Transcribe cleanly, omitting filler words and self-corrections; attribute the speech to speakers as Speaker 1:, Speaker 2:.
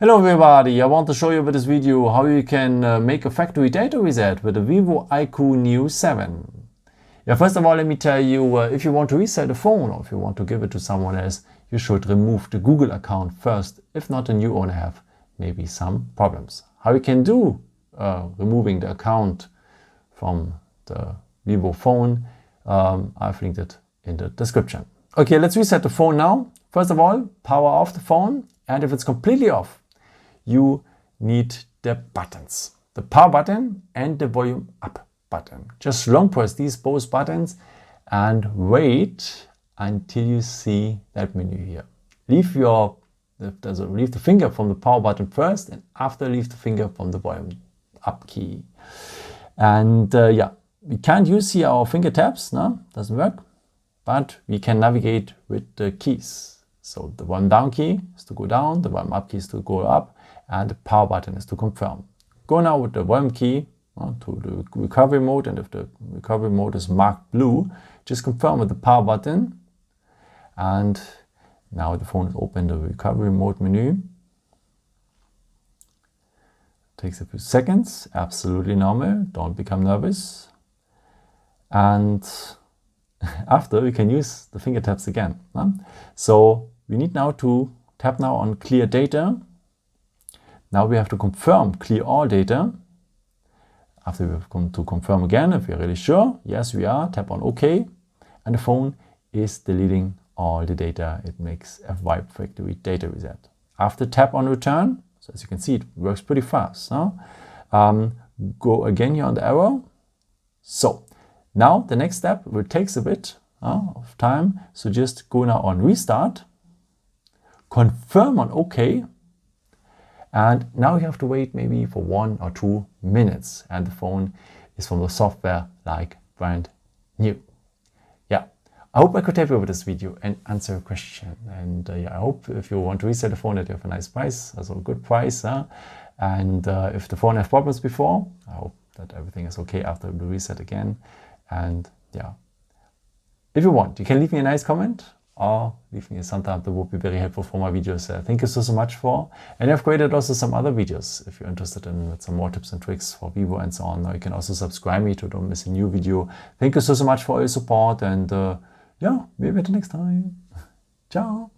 Speaker 1: Hello everybody, I want to show you with this video how you can make a factory data reset with the Vivo IQOO Neo 7. First of all, let me tell you, if you want to reset a phone or if you want to give it to someone else, you should remove the Google account first. If not, then you only have maybe some problems. How you can do removing the account from the Vivo phone, I've linked it in the description. Okay, let's reset the phone now. First of all, power off the phone, and if it's completely off, you need the buttons, the power button and the volume up button. Just long press these both buttons and wait until you see that menu here. Leave the finger from the power button first, and after leave the finger from the volume up key. And we can't use here our finger taps, no, doesn't work, but we can navigate with the keys. So the volume down key is to go down, the volume up key is to go up, and the power button is to confirm. Go now with the volume key to the recovery mode, and if the recovery mode is marked blue, just confirm with the power button. And now the phone is open, the recovery mode menu. Takes a few seconds, absolutely normal, don't become nervous. And after, we can use the finger taps again. So we need now to tap now on clear data. Now we have to confirm clear all data. After we have come to confirm again, if we're really sure, yes we are, tap on OK, and the phone is deleting all the data. It makes a wipe factory data reset. After tap on return, so as you can see, it works pretty fast. Go again here on the arrow. So now the next step will take a bit of time. So just go now on restart, confirm on OK, and now you have to wait maybe for 1 or 2 minutes, and the phone is from the software like brand new. I hope I could help you with this video and answer your question. And I hope if you want to reset the phone that you have a nice price, also a good price. And if the phone has problems before, I hope that everything is okay after the reset again. And if you want, you can leave me a nice comment or leave me a thumbs up. That would be very helpful for my videos. Thank you so much for. And I've created also some other videos if you're interested in some more tips and tricks for Vivo and so on. Now you can also subscribe me to don't miss a new video. Thank you so much for all your support, and maybe until next time. Ciao.